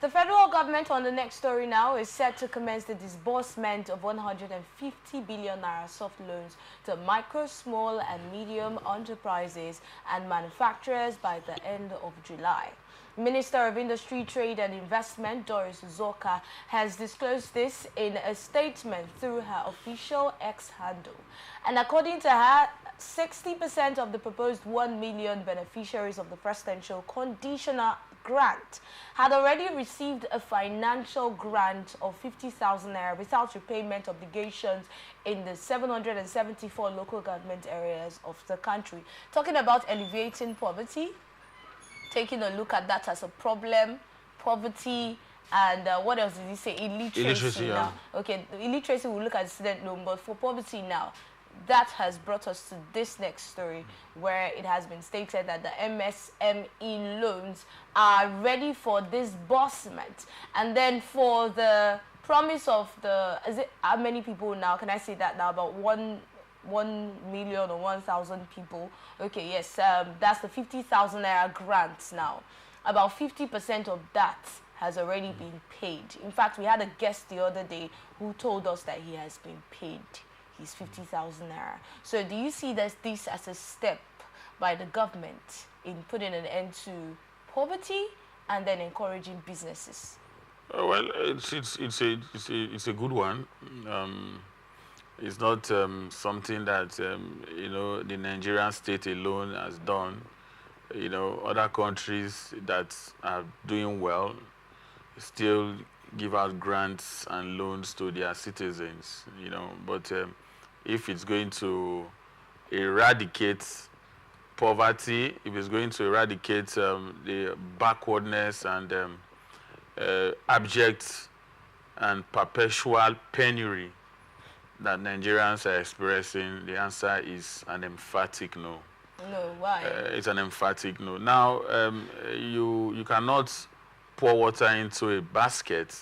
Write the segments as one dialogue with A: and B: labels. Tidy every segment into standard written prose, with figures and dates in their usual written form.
A: The federal government on the next story now is set to commence the disbursement of 150 billion naira soft loans to micro, small and medium enterprises and manufacturers by the end of July. Minister of Industry, Trade and Investment, Doris Zoka, has disclosed this in a statement through her official X handle. And according to her, 60% of the proposed 1 million beneficiaries of the presidential conditional grant had already received a financial grant of 50,000 naira without repayment obligations in the 774 local government areas of the country. Talking about alleviating poverty, taking a look at that as a problem, poverty, and what else did he say? Illiteracy now. Yeah. Okay, illiteracy will look at student loan, but for poverty now, that has brought us to this next story, where it has been stated that the MSME loans are ready for disbursement. And then for the promise of the, how many people now, can I say that now, about 1 million or 1,000 people? Okay, yes, that's the 50,000 naira grants now. About 50% of that has already been paid. In fact, we had a guest the other day who told us that he has been paid his 50,000 naira. So do you see this as a step by the government in putting an end to poverty and then encouraging businesses?
B: Well, it's a good one. It's not something that the Nigerian state alone has done. Other countries that are doing well still give out grants and loans to their citizens. But if it's going to eradicate poverty, if it's going to eradicate the backwardness and abject and perpetual penury that Nigerians are experiencing, the answer is an emphatic no.
A: No, why?
B: It's an emphatic no. Now, you cannot pour water into a basket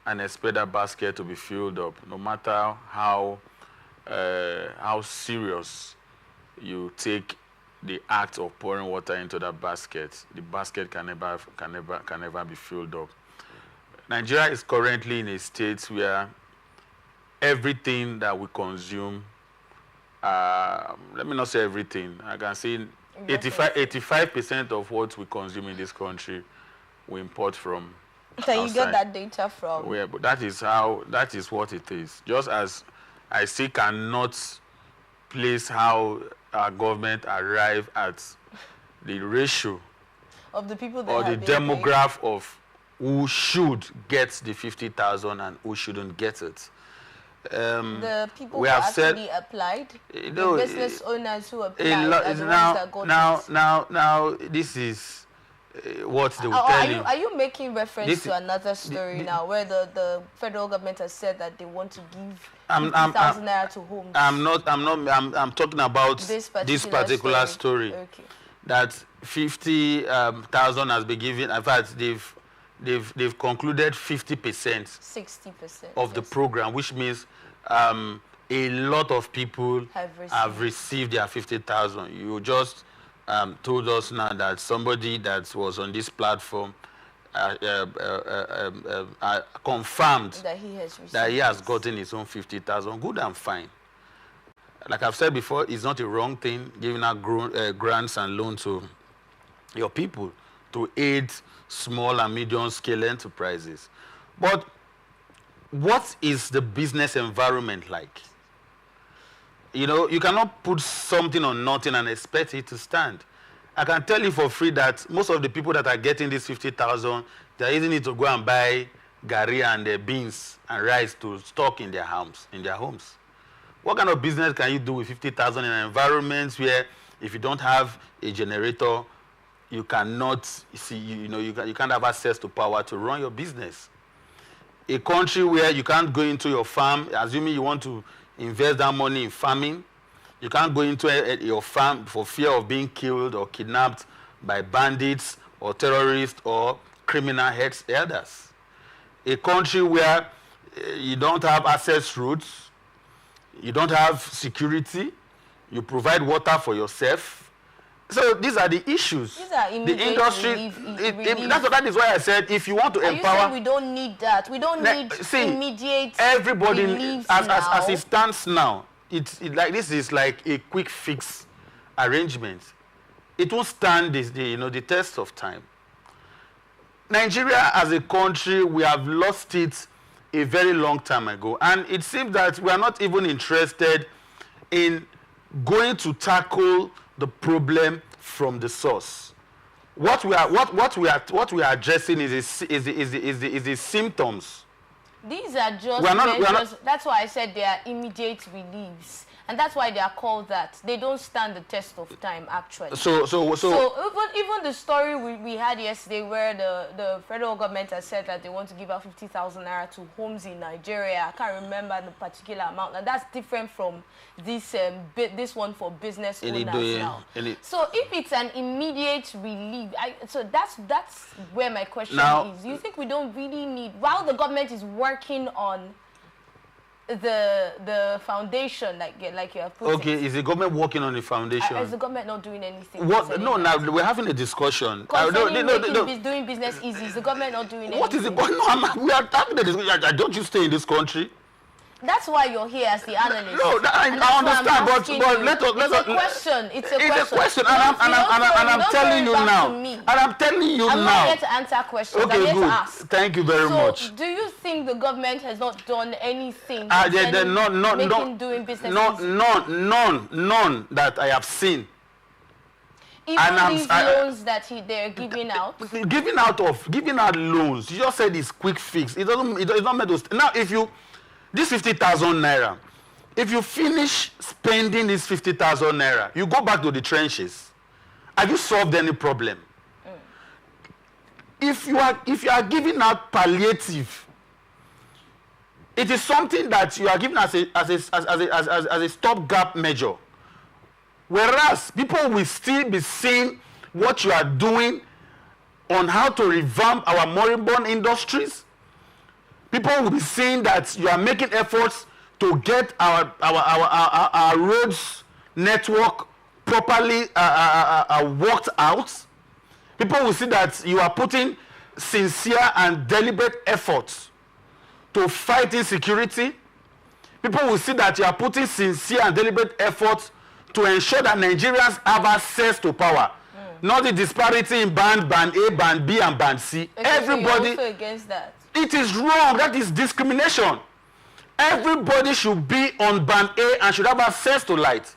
B: and expect that basket to be filled up, no matter how serious you take the act of pouring water into that basket. The basket can never be filled up. Nigeria is currently in a state where everything that we consume, let me not say everything, I can say 85% of what we consume in this country we import from
A: So
B: outside.
A: You get that data from?
B: Yeah, but that is what it is. Just as I still cannot place how our government arrived at the ratio
A: of the people that
B: or
A: have
B: the
A: been
B: demographic of who should get the 50,000 and who shouldn't get it.
A: The people who actually applied, the business owners who applied, are the ones that got
B: now, this is what they will tell you.
A: Are you making reference to another story now, where the federal government has said that they want to give 50,000 naira to homes?
B: I'm talking about this particular story.
A: Okay.
B: That 50,000 has been given. In fact, they've concluded 50%,
A: 60%
B: of the program, which means a lot of people have received their 50,000. You just told us now that somebody that was on this platform confirmed that he has gotten his own 50,000. Good and fine. Like I've said before, it's not a wrong thing giving out grants and loans to your people to aid small and medium scale enterprises. But what is the business environment like? You cannot put something on nothing and expect it to stand. I can tell you for free that most of the people that are getting this 50,000, they're using it to go and buy gari and beans and rice to stock in their homes. What kind of business can you do with 50,000 in an environment where if you don't have a generator, you cannot see, you can't have access to power to run your business? A country where you can't go into your farm, assuming you want to invest that money in farming, you can't go into your farm for fear of being killed or kidnapped by bandits or terrorists or criminal herders. A country where you don't have access routes, you don't have security, you provide water for yourself, So these are the issues.
A: These are
B: the industry. That is why I said if you want to empower.
A: You saying we don't need that. We don't need immediate.
B: Everybody, as it stands now, it's like this is like a quick fix arrangement. It won't stand the test of time. Nigeria as a country, we have lost it a very long time ago, and it seems that we are not even interested in going to tackle the problem from the source. What we are addressing is the symptoms.
A: These are just measures. That's why I said they are immediate reliefs. And that's why they are called that. They don't stand the test of time, actually. So even the story we had yesterday where the federal government has said that they want to give out 50,000 naira to homes in Nigeria. I can't remember the particular amount. And that's different from this this one for business owners now. So if it's an immediate relief, so that's where my question is. Do you think we don't really need, while the government is working on the foundation, like you have put
B: is the government working on the foundation?
A: Is the government not doing anything?
B: No, now we're having a discussion.
A: Doing business easy. Is the government not doing anything?
B: What is it? No, we are having a discussion. Don't you stay in this country?
A: That's why you're here as the analyst.
B: No, I understand, but let us.
A: It's a question.
B: And I'm telling you now.
A: I'm not here to answer questions.
B: Okay,
A: I'm here
B: good.
A: to ask.
B: Thank you very much.
A: So, do you think the government has not done anything doing business easy?
B: None that I have seen.
A: Even these loans that they're giving out?
B: Giving out loans. You just said it's quick fix. It's not meant to. Now, if you... This 50,000 naira, if you finish spending this 50,000 naira, you go back to the trenches. Have you solved any problem? If you are giving out palliative, it is something that you are giving as a stopgap measure. Whereas people will still be seeing what you are doing on how to revamp our moribund industries. People will be seeing that you are making efforts to get our roads network properly worked out. People will see that you are putting sincere and deliberate efforts to fight insecurity. People will see that you are putting sincere and deliberate efforts to ensure that Nigerians have access to power. Not the disparity in band A, band B, and band C. Everybody.
A: Also against that.
B: It is wrong. That is discrimination. Everybody should be on band A and should have access to light.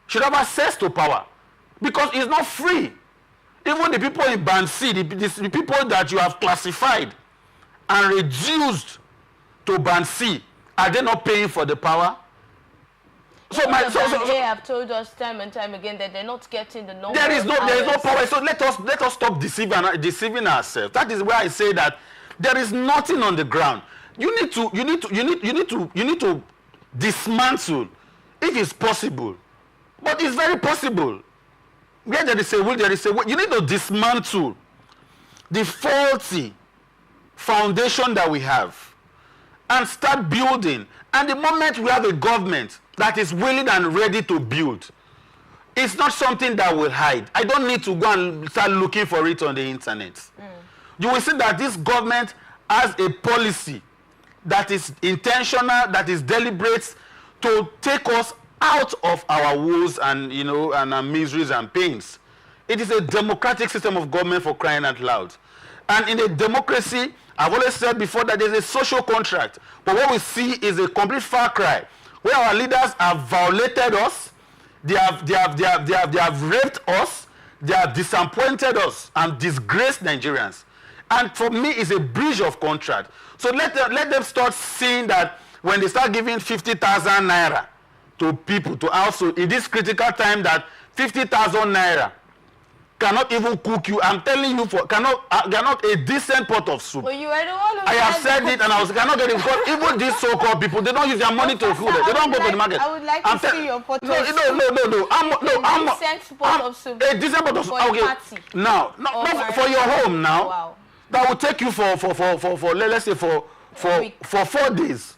B: Should have access to power. Because it's not free. Even the people in band C, the people that you have classified and reduced to band C, are they not paying for the power?
A: They have told us time and time again that they're not getting the number.
B: There is no power. So let us stop deceiving ourselves. That is why I say that there is nothing on the ground. You need to dismantle if it's possible. But it's very possible. Where there is a will, there is a way. You need to dismantle the faulty foundation that we have and start building. And the moment we have a government that is willing and ready to build, it's not something that will hide. I don't need to go and start looking for it on the internet. You will see that this government has a policy that is intentional, that is deliberate, to take us out of our woes and and our miseries and pains. It is a democratic system of government, for crying out loud. And in a democracy, I've always said before that there's a social contract. But what we see is a complete far cry, where our leaders have violated us, they have raped us, they have disappointed us and disgraced Nigerians. And for me, it's a breach of contract. So let them start seeing that when they start giving 50,000 naira to people, to household, in this critical time, that 50,000 naira cannot even cook you. I'm telling you, cannot a decent pot of soup.
A: Well, you are the one who
B: I have said it, and I cannot get it, because even these so-called people, they don't use their money to food. They don't go to the market.
A: I would like to see your pot of soup.
B: No.
A: A decent pot of soup.
B: A decent pot of soup. Okay.
A: Party.
B: Now, not for your home now.
A: Wow.
B: That will take you for let's say for 4 days.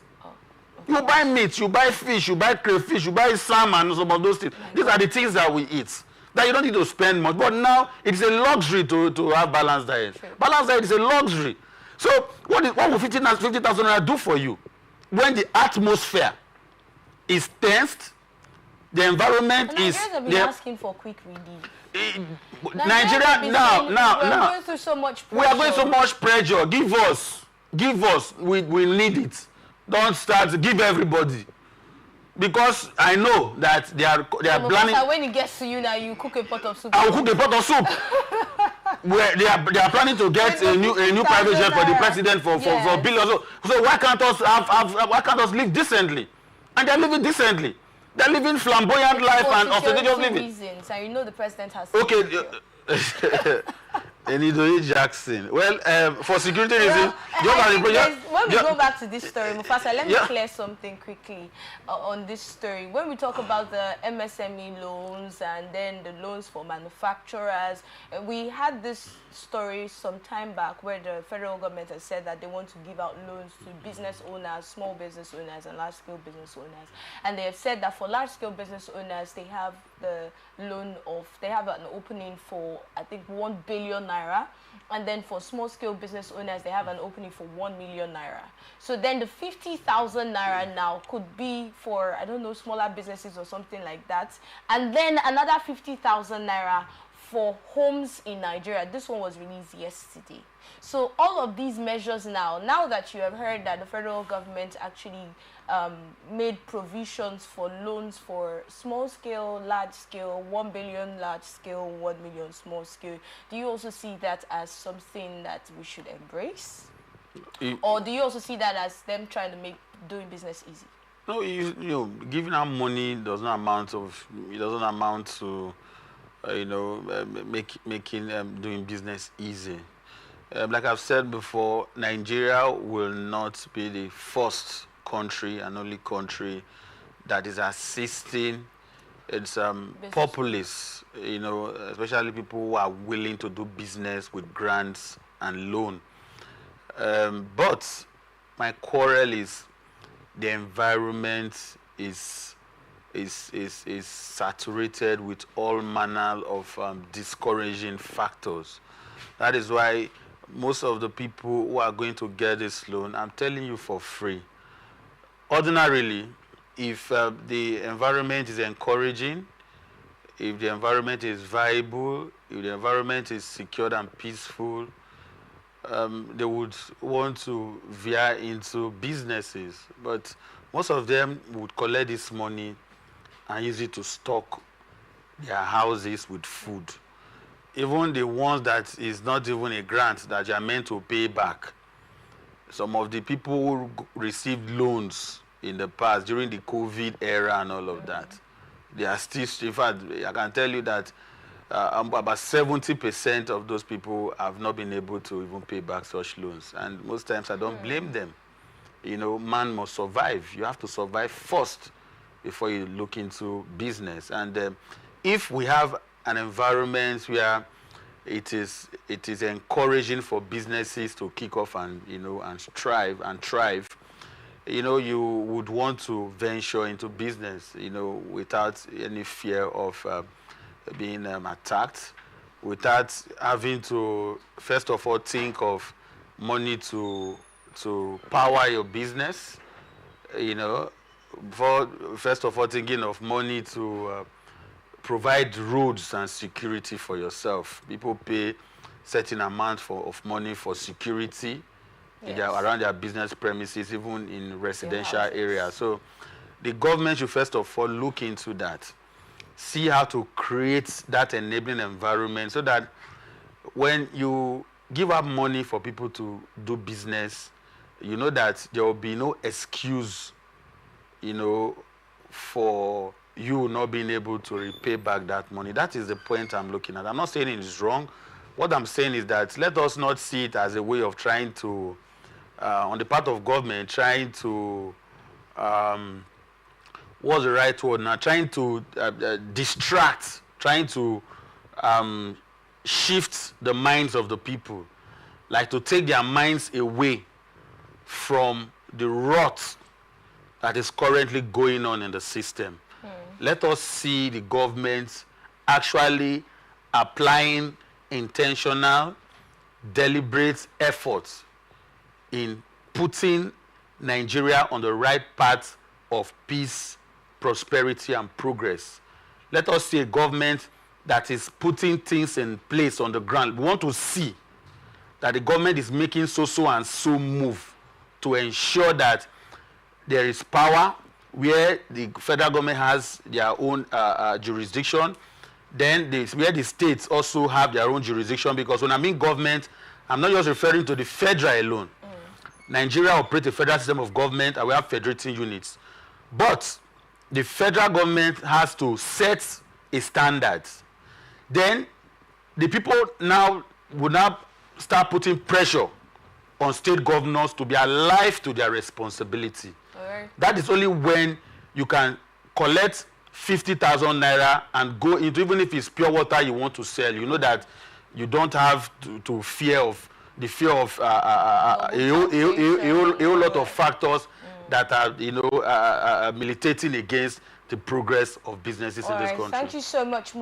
B: You buy meat, you buy fish, you buy crayfish, you buy salmon, some of those things. These are the things that we eat. that you don't need to spend much. But now it's a luxury to have balanced diet. True. Balanced diet is a luxury. So what will 50,000 naira do for you when the atmosphere is tensed, the environment is...
A: Nigerians have been asking for quick relief.
B: Nigeria now.
A: We are going through so much pressure.
B: We are going so much pressure. Give us. We need it. Don't start. Give everybody. Because I know that they are planning.
A: When it gets to you now, you cook a pot of soup.
B: I will cook a pot of soup. Where they are planning to get a new private jet for the president for billions. So why can't us live decently? And they are living decently. They are living flamboyant life and ostentatious living.
A: Reasons, and you know the president has.
B: Okay. Enidoye Jackson. Well, for security reasons,
A: when we go back to this story, Mufasa, let me clear something quickly on this story. When we talk about the MSME loans and then the loans for manufacturers, we had this story some time back where the federal government has said that they want to give out loans to business owners, small business owners, and large-scale business owners. And they have said that for large-scale business owners, they have the loan they have an opening for, I think, 1 billion naira. And then for small-scale business owners, they have an opening for 1 million naira. So then the 50,000 naira now could be for, I don't know, smaller businesses or something like that. And then another 50,000 naira for homes in Nigeria. This one was released yesterday. So all of these measures now that you have heard that the federal government actually made provisions for loans for small scale, large scale, 1 billion large scale, 1 million small scale, do you also see that as something that we should embrace? Or do you also see that as them trying to make doing business easy?
B: No, you know, giving out money doesn't amount to making doing business easy. Like I've said before, Nigeria will not be the first country and only country that is assisting its populace, especially people who are willing to do business with grants and loan. But my quarrel is the environment is saturated with all manner of discouraging factors. That is why most of the people who are going to get this loan, I'm telling you, for free. Ordinarily, if the environment is encouraging, if the environment is viable, if the environment is secured and peaceful, they would want to veer into businesses. But most of them would collect this money and use it to stock their houses with food. Even the ones that is not even a grant that you are meant to pay back. Some of the people who received loans in the past during the COVID era and all of that, they are still, in fact, I can tell you that about 70% of those people have not been able to even pay back such loans. And most times I don't blame them. Man must survive. You have to survive first before you look into business. And if we have an environment where it is encouraging for businesses to kick off and thrive, you would want to venture into business, without any fear of being attacked, without having to first of all think of money to power your business, first of all thinking of money to provide roads and security for yourself. People pay certain amount of money for security around their business premises, even in residential areas. So the government should first of all look into that, see how to create that enabling environment so that when you give up money for people to do business, you know that there will be no excuse, for you not being able to repay back that money. That is the point I'm looking at. I'm not saying it is wrong. What I'm saying is that let us not see it as a way of trying to, on the part of government, trying to, what's the right word now? Trying to distract, trying to shift the minds of the people, like to take their minds away from the rot that is currently going on in the system. Let us see the government actually applying intentional, deliberate efforts in putting Nigeria on the right path of peace, prosperity, and progress. Let us see a government that is putting things in place on the ground. We want to see that the government is making so and so move to ensure that there is power where the federal government has their own jurisdiction. Then where the states also have their own jurisdiction, because when I mean government, I'm not just referring to the federal alone. Nigeria operates a federal system of government and we have federating units. But the federal government has to set a standard. Then the people now will now start putting pressure on state governors to be alive to their responsibility. Right. That is only when you can collect 50,000 naira and go into, even if it's pure water you want to sell, you know that you don't have to fear of the fear of a whole lot of factors that are, you know, militating against the progress of businesses in this country.
A: Thank you so much.